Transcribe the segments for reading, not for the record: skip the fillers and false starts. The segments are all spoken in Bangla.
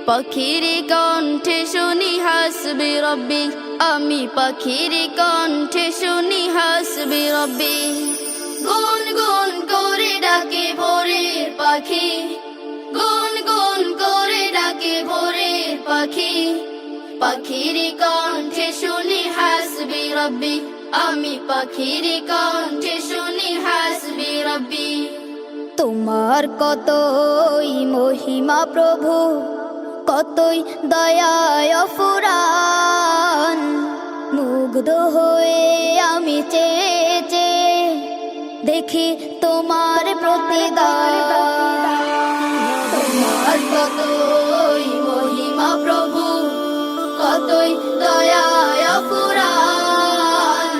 পাখির কণ্ঠে শুনি হাসবি রব্বি, আমি পাখির কণ্ঠে শুনি হাসবি রব্বি। গুন গুন করে ডাকে ভোরের পাখি, গুন গুন করে ডাকে ভোরের পাখি। পাখির কণ্ঠে শুনি হাসবি রব্বি, আমি পাখির কণ্ঠে শুনি হাসবি রব্বি। তোমার কতই মহিমা প্রভু, কতই দয়ায় ফুরান, মুগ্ধ হয়ে আমি চেয়ে চেয়ে দেখি তোমার প্রতিদান। তোমার কতই মহিমা প্রভু, কতই দয়ায় ফুরান,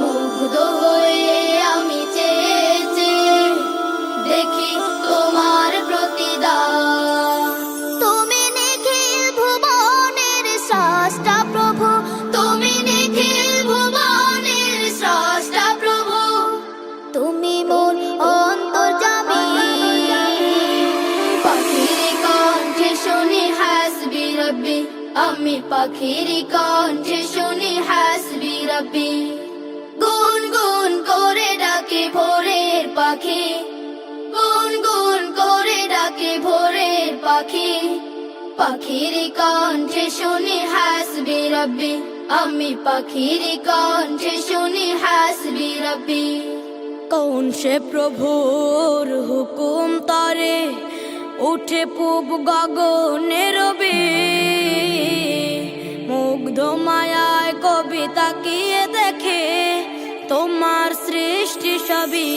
মুগ্ধ হয়ে আমি চেয়ে চেয়ে দেখি তোমার প্রতিদান। তুমি নিখিল ভুবনের স্রষ্টা প্রভু, তুমি নিখিল ভুবনের স্রষ্টা প্রভু, তুমি মোর অন্তর্যামী। পাখির কণ্ঠে শুনি হাসবি রব্বি, আমি পাখির কণ্ঠে শুনি হাসবি রব্বি। গুন গুন করে ডাকে ভোরের পাখি, গুন গুন করে ডাকে ভোরের পাখি। পাখির কণ্ঠে শুনি হাসবি রব্বি, আমি পাখির কণ্ঠে শুনি হাসবি রব্বি। কোন সে প্রভুর হুকুম তরে উঠে পূব গগনে রবি, মুগ্ধ মায়ায় কবি তাকিয়ে দেখে তোমার সৃষ্টি সবই।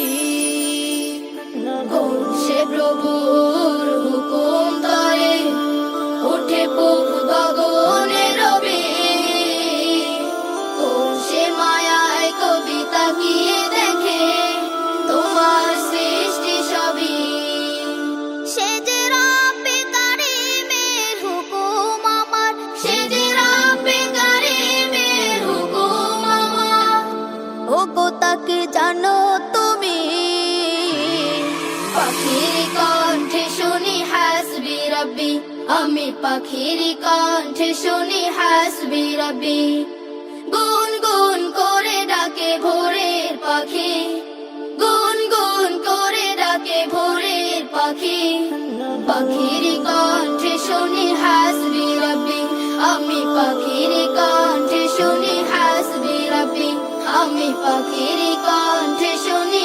কোন সে প্রভুর হুকুম তরে উঠে পূব গগনে রবি, কোন সে মায়ায় কবি তাকিয়ে দেখে তোমার সৃষ্টি সবই। সে যে রাব্বে কারিমের হুকুম আমার, সে যে রাব্বে কারিমের হুকুম আমার, ওগো তাকে জানো তুমি। পাখির কণ্ঠে শুনি হাসবি রব্বি, আমি পাখির কণ্ঠে শুনি হাসবি রব্বি। গুন গুন করে ডাকে ভোরের পাখি, গুন গুন করে ডাকে ভোরের পাখি। পাখির কণ্ঠে শুনি হাসবি রব্বি, আমি পাখির কণ্ঠে শুনি হাসবি রব্বি, আমি পাখির কণ্ঠে শুনি